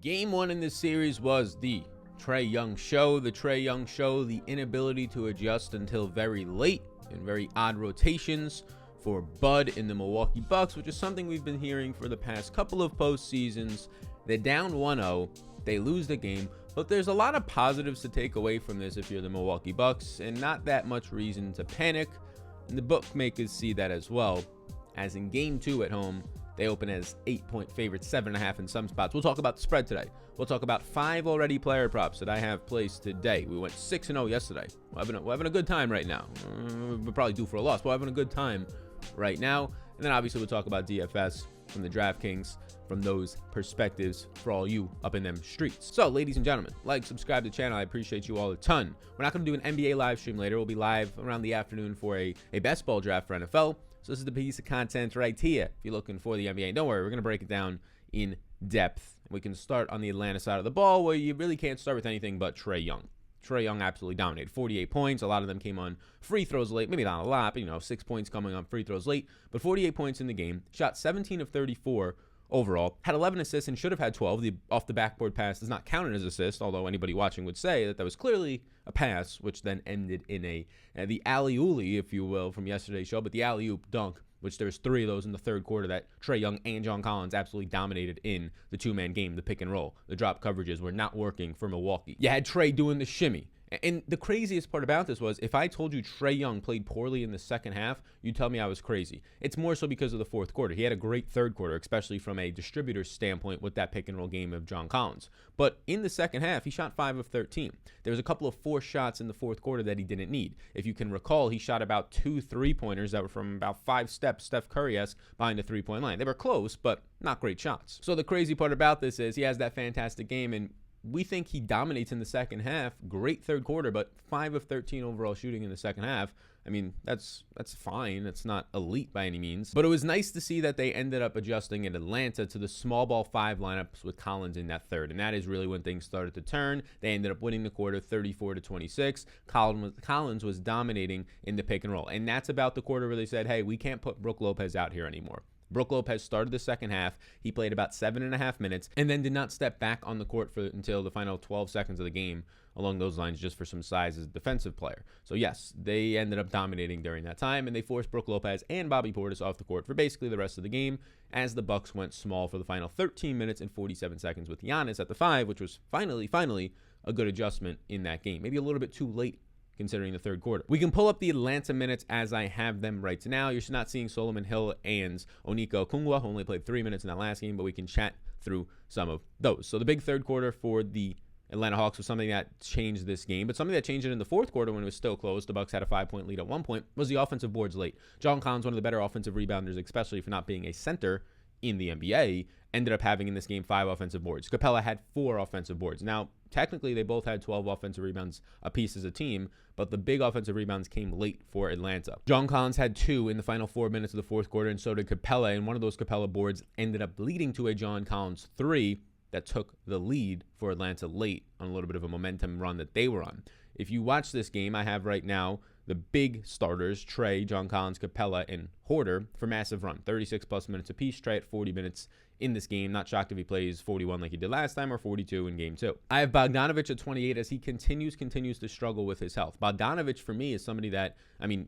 Game one in this series was the Trae Young show. The Trae Young show, the inability to adjust until very late in very odd rotations for Bud in the Milwaukee Bucks, which is something we've been hearing for the past couple of postseasons. They're down 1-0. They lose the game, but there's a lot of positives to take away from this if you're the Milwaukee Bucks, and not that much reason to panic. And the bookmakers see that as well, as in game two at home, they open as 8-point favorites, 7.5 in some spots. We'll talk about the spread today. We'll talk about 5 already player props that I have placed today. We went 6-0 yesterday. We're having a good time right now. We're probably due for a loss, but we're having a good time right now. And then obviously we'll talk about DFS from the DraftKings, from those perspectives for all you up in them streets. So, ladies and gentlemen, like, subscribe to the channel. I appreciate you all a ton. We're not going to do an NBA live stream later. We'll be live around the afternoon for a best ball draft for NFL. So this is the piece of content right here if you're looking for the NBA. Don't worry, we're going to break it down in depth. We can start on the Atlanta side of the ball, where you really can't start with anything but Trae Young. Trae Young absolutely dominated. 48 points. A lot of them came on free throws late. Maybe not a lot, but 6 points coming on free throws late. But 48 points in the game. Shot 17 of 34 overall. Had 11 assists and should have had 12. The off the backboard pass does not count as assist, although anybody watching would say that was clearly a pass, which then ended in the alley-oop, if you will, from yesterday's show. But the alley-oop dunk, which there's 3 of those in the third quarter that Trae Young and John Collins absolutely dominated in the two-man game, the pick and roll. The drop coverages were not working for Milwaukee. You had Trae doing the shimmy. And the craziest part about this was, if I told you Trae Young played poorly in the second half, you'd tell me I was crazy. It's more so because of the fourth quarter. He had a great third quarter, especially from a distributor's standpoint with that pick and roll game of John Collins. But in the second half, he shot 5 of 13. There was a couple of forced shots in the fourth quarter that he didn't need. If you can recall, he shot about 2 3-pointers that were from about 5 steps, Steph Curry-esque, behind the three-point line. They were close, but not great shots. So the crazy part about this is he has that fantastic game, and we think he dominates in the second half. Great third quarter, but 5 of 13 overall shooting in the second half. I mean, that's fine. It's not elite by any means. But it was nice to see that they ended up adjusting in Atlanta to the small ball 5 lineups with Collins in that third. And that is really when things started to turn. They ended up winning the quarter 34-26. Collins was dominating in the pick and roll. And that's about the quarter where they said, hey, we can't put Brook Lopez out here anymore. Brook Lopez started the second half. He played about 7.5 minutes and then did not step back on the court until the final 12 seconds of the game, along those lines, just for some size as a defensive player. So yes, they ended up dominating during that time, and they forced Brook Lopez and Bobby Portis off the court for basically the rest of the game, as the Bucks went small for the final 13 minutes and 47 seconds with Giannis at the 5, which was finally a good adjustment in that game. Maybe a little bit too late considering the third quarter. We can pull up the Atlanta minutes as I have them right now. You're not seeing Solomon Hill and Onyeka Okongwu, who only played 3 minutes in that last game, but we can chat through some of those. So the big third quarter for the Atlanta Hawks was something that changed this game, but something that changed it in the fourth quarter when it was still close. The Bucks had a 5-point lead at one point, was the offensive boards late. John Collins, one of the better offensive rebounders, especially for not being a center in the NBA, ended up having in this game 5 offensive boards. Capella had 4 offensive boards. Now, technically, they both had 12 offensive rebounds apiece as a team, but the big offensive rebounds came late for Atlanta. John Collins had 2 in the final 4 minutes of the fourth quarter, and so did Capella, and one of those Capella boards ended up leading to a John Collins 3 that took the lead for Atlanta late on a little bit of a momentum run that they were on. If you watch this game, I have right now the big starters, Trae, John Collins, Capella, and Horder, for massive run. 36-plus minutes apiece. Trae at 40 minutes in this game. Not shocked if he plays 41 like he did last time, or 42 in game 2. I have Bogdanovic at 28 as he continues to struggle with his health. Bogdanovic, for me, is somebody that,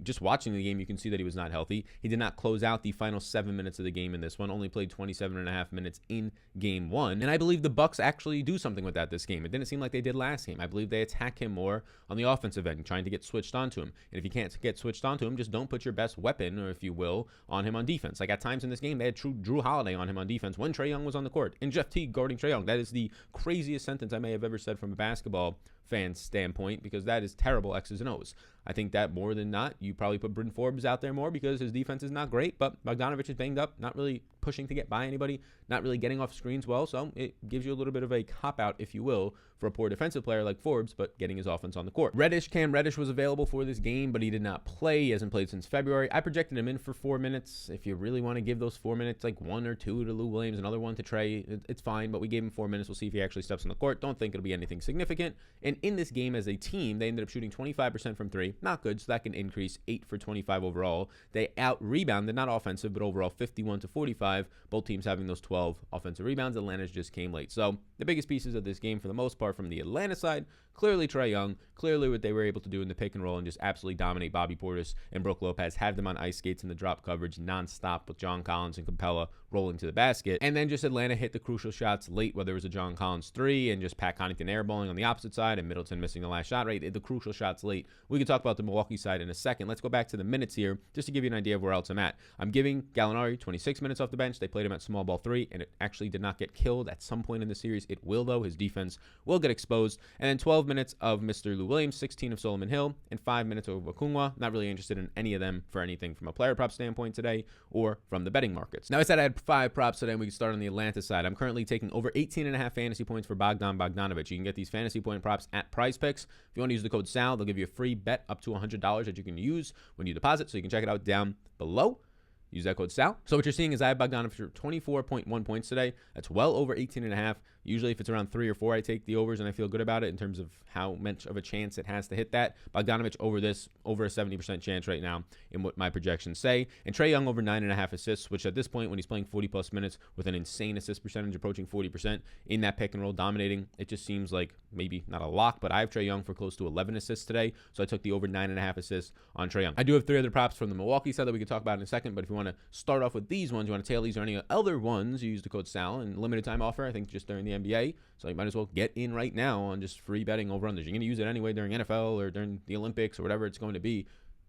just watching the game, you can see that he was not healthy. He did not close out the final 7 minutes of the game in this one. Only played 27.5 minutes in game 1. And I believe the Bucks actually do something with that this game. It didn't seem like they did last game. I believe they attack him more on the offensive end, trying to get switched onto him. And if you can't get switched onto him, just don't put your best weapon, or if you will, on him on defense. Like at times in this game, they had Drew Holiday on him on defense when Trae Young was on the court, and Jeff Teague guarding Trae Young. That is the craziest sentence I may have ever said from a basketball fan standpoint, because that is terrible X's and O's. I think that more than not, you probably put Bryn Forbes out there more because his defense is not great, but Bogdanovic is banged up, not really pushing to get by anybody, not really getting off screens well, so it gives you a little bit of a cop-out, if you will, for a poor defensive player like Forbes, but getting his offense on the court. Cam Reddish was available for this game, but he did not play. He hasn't played since February. I projected him in for 4 minutes. If you really want to give those 4 minutes, like 1 or 2 to Lou Williams, another 1 to Trae, it's fine, but we gave him 4 minutes. We'll see if he actually steps on the court. Don't think it'll be anything significant. And in this game as a team, they ended up shooting 25% from three. Not good, so that can increase 8 for 25 overall. They out-rebounded, not offensive, but overall 51 to 45. Both teams having those 12 offensive rebounds. Atlanta's just came late. So the biggest pieces of this game for the most part from the Atlanta side, clearly Trae Young, clearly what they were able to do in the pick and roll and just absolutely dominate Bobby Portis and Brook Lopez, have them on ice skates in the drop coverage nonstop with John Collins and Capella rolling to the basket. And then just Atlanta hit the crucial shots late, whether it was a John Collins 3 and just Pat Connaughton airballing on the opposite side and Middleton missing the last shot, right? The crucial shots late. We can talk about the Milwaukee side in a second. Let's go back to the minutes here just to give you an idea of where else I'm at. I'm giving Gallinari 26 minutes off the bench. They played him at small ball 3, and it actually did not get killed at some point in the series. It will, though. His defense will get exposed. And then 12 minutes of Mr. Lou Williams, 16 of Solomon Hill, and 5 minutes of Okungwa. Not really interested in any of them for anything from a player prop standpoint today or from the betting markets. Now, I said I had 5 props today, and we can start on the Atlanta side. I'm currently taking over 18.5 fantasy points for Bogdan Bogdanovic. You can get these fantasy point props at Prize Picks. If you want to use the code SAL, they'll give you a free bet up to $100 that you can use when you deposit, so you can check it out down below. Use that code SAL. So what you're seeing is I have Bogdanovic for 24.1 points today. That's well over 18.5. Usually if it's around 3 or 4, I take the overs and I feel good about it in terms of how much of a chance it has to hit that. Bogdanovic over this, over a 70% chance right now in what my projections say. And Trae Young over 9.5 assists, which at this point when he's playing 40-plus minutes with an insane assist percentage approaching 40% in that pick and roll dominating, it just seems like maybe not a lock, but I have Trae Young for close to 11 assists today. So I took the over 9.5 assists on Trae Young. I do have 3 other props from the Milwaukee side that we can talk about in a second, but if you want to start off with these ones, you want to tail these or any other ones, you use the code SAL and limited time offer, I think just during the NBA. So you might as well get in right now on just free betting over unders. You're going to use it anyway during NFL or during the Olympics or whatever it's going to be.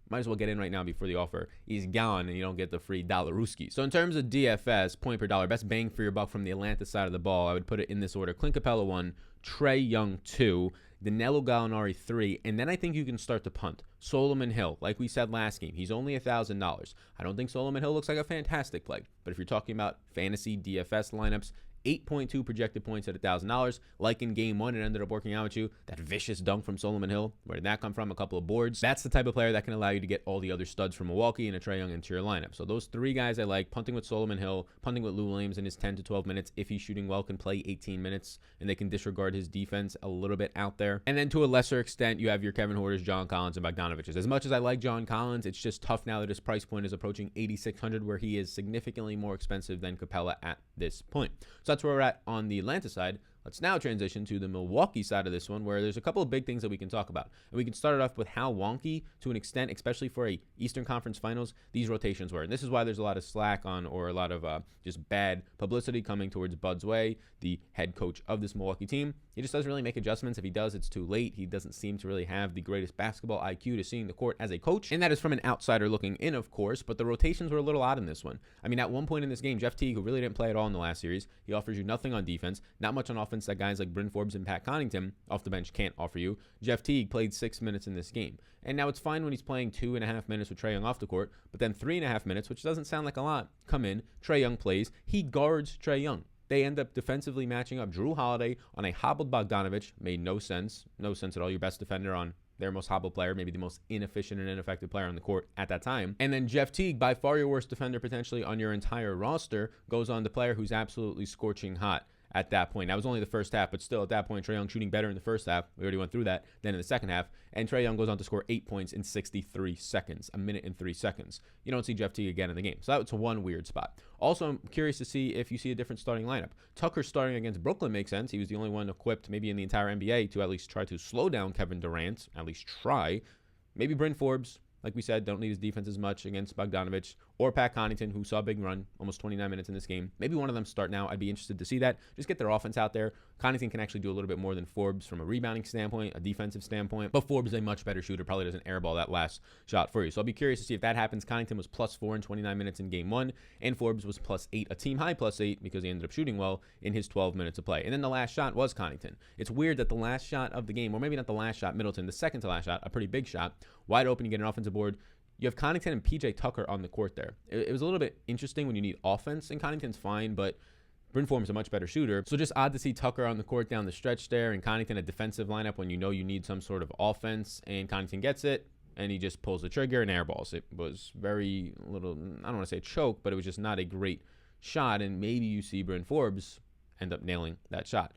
Might as well get in right now before the offer is gone and you don't get the free $1. So in terms of DFS, point per dollar, best bang for your buck from the Atlanta side of the ball, I would put it in this order. Clint Capella 1, Trae Young 2, Danilo Gallinari 3, and then I think you can start to punt. Solomon Hill, like we said last game, he's only $1,000. I don't think Solomon Hill looks like a fantastic play, but if you're talking about fantasy DFS lineups, 8.2 projected points at $1,000. Like in game 1, it ended up working out with you. That vicious dunk from Solomon Hill. Where did that come from? A couple of boards. That's the type of player that can allow you to get all the other studs from Milwaukee and a Trae Young into your lineup. So those 3 guys I like. Punting with Solomon Hill, punting with Lou Williams in his 10 to 12 minutes. If he's shooting well, can play 18 minutes, and they can disregard his defense a little bit out there. And then to a lesser extent, you have your Kevin Huerters, John Collins, and Bogdanovic. As much as I like John Collins, it's just tough now that his price point is approaching $8,600, where he is significantly more expensive than Capella at this point. So that's where we're at on the Atlanta side. Let's now transition to the Milwaukee side of this one, where there's a couple of big things that we can talk about. And we can start it off with how wonky, to an extent, especially for a Eastern Conference Finals, these rotations were. And this is why there's a lot of slack on, or a lot of just bad publicity coming towards Bud's way, the head coach of this Milwaukee team. He just doesn't really make adjustments. If he does, it's too late. He doesn't seem to really have the greatest basketball IQ to seeing the court as a coach. And that is from an outsider looking in, of course, but the rotations were a little odd in this one. I mean, at one point in this game, Jeff Teague, who really didn't play at all in the last series, he offers you nothing on defense, not much on offense that guys like Bryn Forbes and Pat Connaughton off the bench can't offer you. Jeff Teague played 6 minutes in this game. And now it's fine when he's playing 2.5 minutes with Trae Young off the court, but then 3.5 minutes, which doesn't sound like a lot, come in, Trae Young plays, he guards Trae Young. They end up defensively matching up Drew Holiday on a hobbled Bogdanovic. Made no sense. No sense at all. Your best defender on their most hobbled player, maybe the most inefficient and ineffective player on the court at that time. And then Jeff Teague, by far your worst defender potentially on your entire roster, goes on the player who's absolutely scorching hot at that point. That was only the first half, but still at that point, Trae Young shooting better in the first half. We already went through that. Then in the second half, and Trae Young goes on to score 8 points in 63 seconds, a minute and 3 seconds. You don't see Jeff Teague again in the game. So that was one weird spot. Also, I'm curious to see if you see a different starting lineup. Tucker starting against Brooklyn makes sense. He was the only one equipped maybe in the entire NBA to at least try to slow down Kevin Durant, at least try. Maybe Bryn Forbes. Like we said, don't need his defense as much against Bogdanovic or Pat Connaughton, who saw a big run, almost 29 minutes in this game. Maybe one of them start now. I'd be interested to see that. Just get their offense out there. Connaughton can actually do a little bit more than Forbes from a rebounding standpoint, a defensive standpoint. But Forbes is a much better shooter, probably doesn't airball that last shot for you. So I'll be curious to see if that happens. Connaughton was +4 in 29 minutes in game 1, and Forbes was +8, a team high +8, because he ended up shooting well in his 12 minutes of play. And then the last shot was Connaughton. It's weird that the last shot of the game, or maybe not the last shot, Middleton, the second to last shot, a pretty big shot, wide open, you get an offensive board. You have Connaughton and PJ Tucker on the court there. It was a little bit interesting when you need offense, and Connaughton's fine, but Bryn Forbes is a much better shooter. So just odd to see Tucker on the court down the stretch there, and Connaughton a defensive lineup when you know you need some sort of offense, and Connaughton gets it, and he just pulls the trigger and airballs. It was very little, I don't want to say choke, but it was just not a great shot, and maybe you see Bryn Forbes end up nailing that shot.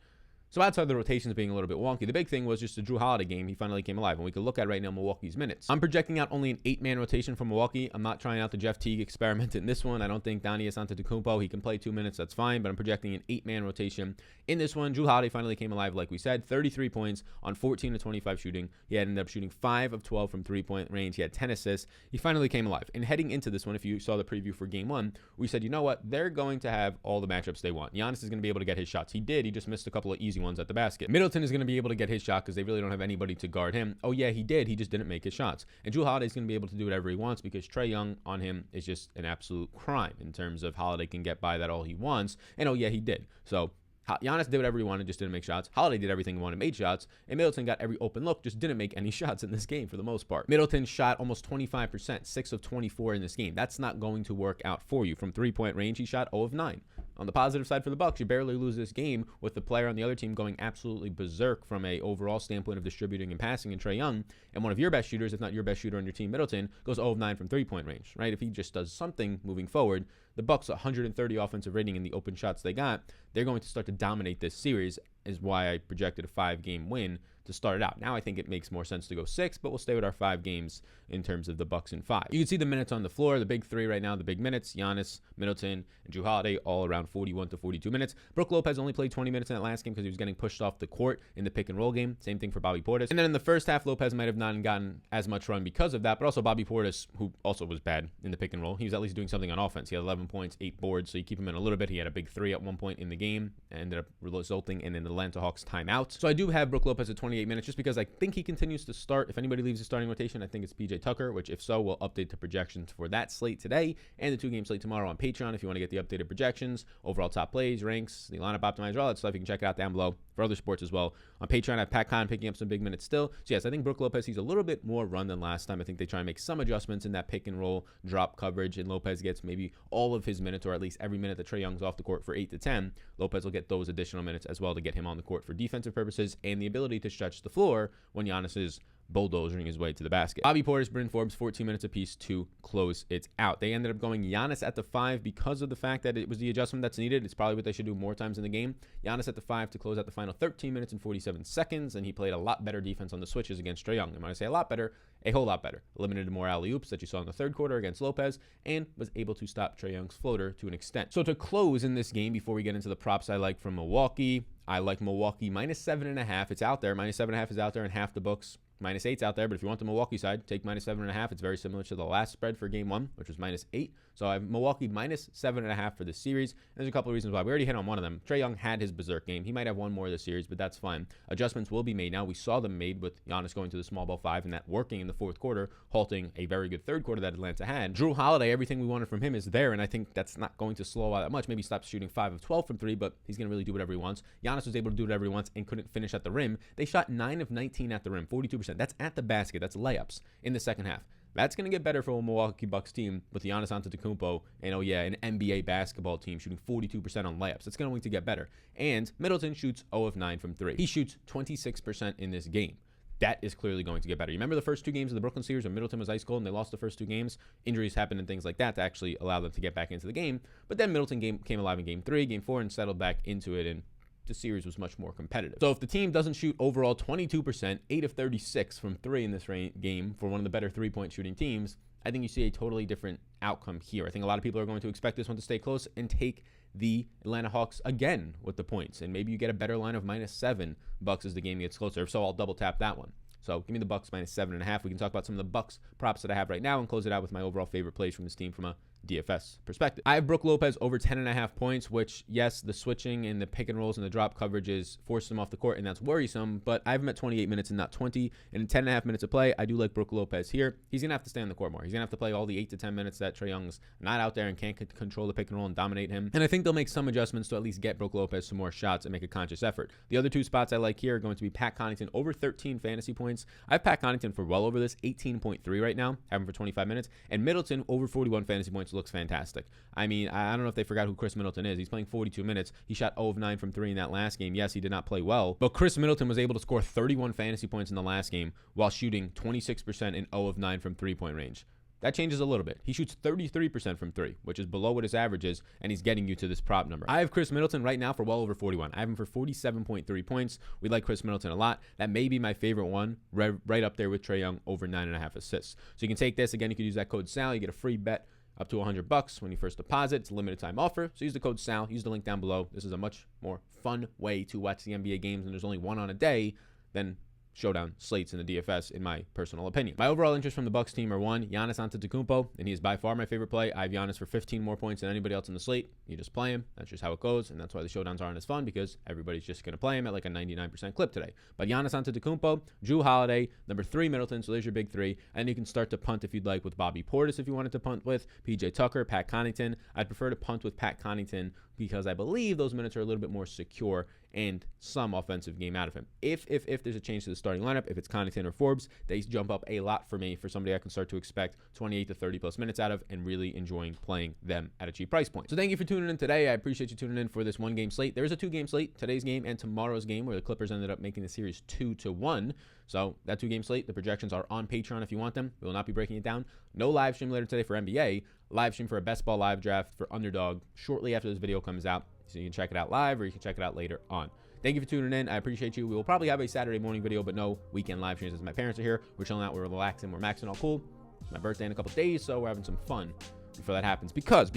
So outside the rotations being a little bit wonky, the big thing was just the Drew Holiday game. He finally came alive, and we can look at right now Milwaukee's minutes. I'm projecting out only an 8-man rotation for Milwaukee. I'm not trying out the Jeff Teague experiment in this one. I don't think Giannis Antetokounmpo, he can play 2 minutes, that's fine, but I'm projecting an 8-man rotation in this one. Drew Holiday finally came alive, like we said, 33 points on 14 to 25 shooting. He ended up shooting 5 of 12 from 3-point range. He had 10 assists. He finally came alive. And heading into this one, if you saw the preview for game 1, we said, you know what? They're going to have all the matchups they want. Giannis is going to be able to get his shots. He did. He just missed a couple of easy ones at the basket. Middleton is going to be able to get his shot because they really don't have anybody to guard him. Oh, yeah, he did. He just didn't make his shots. And Drew Holiday is going to be able to do whatever he wants because Trae Young on him is just an absolute crime in terms of Holiday can get by that all he wants. And oh, yeah, he did. So Giannis did whatever he wanted, just didn't make shots. Holiday did everything he wanted, made shots. And Middleton got every open look, just didn't make any shots in this game for the most part. Middleton shot almost 25%, 6 of 24 in this game. That's not going to work out for you. From 3-point range, he shot 0 of 9. On the positive side for the Bucks, you barely lose this game with the player on the other team going absolutely berserk from a overall standpoint of distributing and passing in Trae Young. And one of your best shooters, if not your best shooter on your team, Middleton, goes 0 of 9 from 3-point range, right? If he just does something moving forward, the Bucks 130 offensive rating in the open shots they got, they're going to start to dominate this series, is why I projected a 5-game win to start it out. Now I think it makes more sense to go 6, but we'll stay with our 5 games in terms of the Bucks in 5. You can see the minutes on the floor, the big 3 right now, the big minutes, Giannis, Middleton, and Drew Holiday, all around 41 to 42 minutes. Brook Lopez only played 20 minutes in that last game because he was getting pushed off the court in the pick and roll game. Same thing for Bobby Portis. And then in the first half, Lopez might have not gotten as much run because of that, but also Bobby Portis, who also was bad in the pick and roll, he was at least doing something on offense. He had 11 points, 8 boards, so you keep him in a little bit. He had a big 3 at one point in the game, and ended up resulting in an Atlanta Hawks timeout. So I do have Brook Lopez at 28 minutes just because I think he continues to start. If anybody leaves the starting rotation, I think it's PJ Tucker, which if so, we'll update the projections for that slate today and the 2-game slate tomorrow on Patreon. If you want to get the updated projections, overall top plays, ranks, the lineup optimizer, all that stuff, you can check it out down below for other sports as well. On Patreon, I have Pat Conn picking up some big minutes still. So yes, I think Brook Lopez, he's a little bit more run than last time. I think they try and make some adjustments in that pick and roll drop coverage, and Lopez gets maybe all of his minutes, or at least every minute that Trae Young's off the court for 8 to 10. Lopez will get those additional minutes as well to get him on the court for defensive purposes and the ability to stretch the floor when Giannis is bulldozing his way to the basket. Bobby Portis, Bryn Forbes, 14 minutes apiece to close it out. They ended up going Giannis at the 5 because of the fact that it was the adjustment that's needed. It's probably what they should do more times in the game. Giannis at the 5 to close out the final 13 minutes and 47 seconds, and he played a lot better defense on the switches against Trae Young. And when I say a lot better, a whole lot better. Eliminated more alley-oops that you saw in the third quarter against Lopez, and was able to stop Trae Young's floater to an extent. So to close in this game, before we get into the props I like from Milwaukee, I like Milwaukee minus 7.5. It's out there. Minus 7.5 is out there in half the books. Minus 8's out there, but if you want the Milwaukee side, take minus 7.5. It's very similar to the last spread for game 1, which was minus 8. So I have Milwaukee minus 7.5 for this series. And there's a couple of reasons why. We already hit on one of them. Trae Young had his berserk game. He might have one more this series, but that's fine. Adjustments will be made now. We saw them made with Giannis going to the small ball 5 and that working in the fourth quarter, halting a very good third quarter that Atlanta had. Drew Holiday, everything we wanted from him is there, and I think that's not going to slow out that much. Maybe stop shooting 5 of 12 from 3, but he's going to really do whatever he wants. Giannis was able to do whatever he wants and couldn't finish at the rim. They shot 9 of 19 at the rim, 42%. That's at the basket. That's layups in the second half. That's going to get better for a Milwaukee Bucks team with Giannis Antetokounmpo and, oh yeah, an NBA basketball team shooting 42% on layups. It's going to get better. And Middleton shoots 0 of 9 from 3. He shoots 26% in this game. That is clearly going to get better. You remember the first 2 games of the Brooklyn series when Middleton was ice cold and they lost the first 2 games? Injuries happened and things like that to actually allow them to get back into the game. But then Middleton came alive in game 3, game 4, and settled back into it, and the series was much more competitive. So if the team doesn't shoot overall 22%, 8 of 36 from 3 in this game for one of the better 3-point shooting teams, I think you see a totally different outcome here. I think a lot of people are going to expect this one to stay close and take the Atlanta Hawks again with the points. And maybe you get a better line of minus 7 Bucks as the game gets closer. If so, I'll double tap that one. So give me the Bucks minus 7.5. We can talk about some of the Bucks props that I have right now and close it out with my overall favorite plays from this team from a DFS perspective. I have Brook Lopez over 10.5 points, which, yes, the switching and the pick and rolls and the drop coverages forces him off the court, and that's worrisome, but I have him at 28 minutes and not 20, and in 10.5 minutes of play, I do like Brook Lopez here. He's going to have to stay on the court more. He's going to have to play all the 8 to 10 minutes that Trae Young's not out there and can't control the pick and roll and dominate him, and I think they'll make some adjustments to at least get Brook Lopez some more shots and make a conscious effort. The other 2 spots I like here are going to be Pat Connaughton over 13 fantasy points. I have Pat Connaughton for well over this, 18.3 right now, have him for 25 minutes, and Middleton over 41 fantasy points looks fantastic. I mean, I don't know if they forgot who Chris Middleton is. He's playing 42 minutes. He shot 0 of 9 from 3 in that last game. Yes, he did not play well, but Chris Middleton was able to score 31 fantasy points in the last game while shooting 26% and 0 of 9 from 3-point range. That changes a little bit. He shoots 33% from 3, which is below what his average is, and he's getting you to this prop number. I have Chris Middleton right now for well over 41. I have him for 47.3 points. We like Chris Middleton a lot. That may be my favorite one, right up there with Trae Young, over 9.5 assists. So you can take this. Again, you can use that code SAL. You get a free bet up to $100 when you first deposit. It's a limited time offer. So use the code SAL. Use the link down below. This is a much more fun way to watch the NBA games, and there's only one on a day than showdown slates in the DFS, in my personal opinion. My overall interest from the Bucks team are 1, Giannis Antetokounmpo, and he is by far my favorite play. I have Giannis for 15 more points than anybody else in the slate. You just play him. That's just how it goes, and that's why the showdowns aren't as fun, because everybody's just going to play him at like a 99% clip today. But Giannis Antetokounmpo, Jrue Holiday, number 3 Middleton, so there's your big 3, and you can start to punt if you'd like with Bobby Portis if you wanted to punt with, PJ Tucker, Pat Connaughton. I'd prefer to punt with Pat Connaughton because I believe those minutes are a little bit more secure and some offensive game out of him. If there's a change to the starting lineup, if it's Connaughton or Forbes, they jump up a lot for me for somebody I can start to expect 28 to 30 plus minutes out of and really enjoying playing them at a cheap price point. So thank you for tuning in today. I appreciate you tuning in for this 1-game slate. There is a 2-game slate, today's game and tomorrow's game, where the Clippers ended up making the series 2-1. So that 2-game slate, the projections are on Patreon if you want them. We will not be breaking it down. No live stream later today for NBA. Live stream for a best ball live draft for Underdog shortly after this video comes out. So you can check it out live or you can check it out later on. Thank you for tuning in. I appreciate you. We will probably have a Saturday morning video, but no weekend live streams as my parents are here. We're chilling out. We're relaxing. We're maxing all cool. It's my birthday in a couple days, so we're having some fun before that happens. Because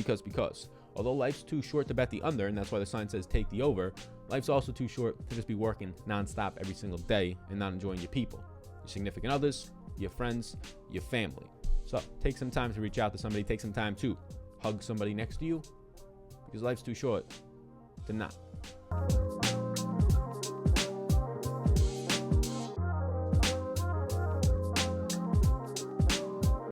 although life's too short to bet the under, and that's why the sign says take the over, life's also too short to just be working nonstop every single day and not enjoying your people, your significant others, your friends, your family. So take some time to reach out to somebody. Take some time to hug somebody next to you, because life's too short to not.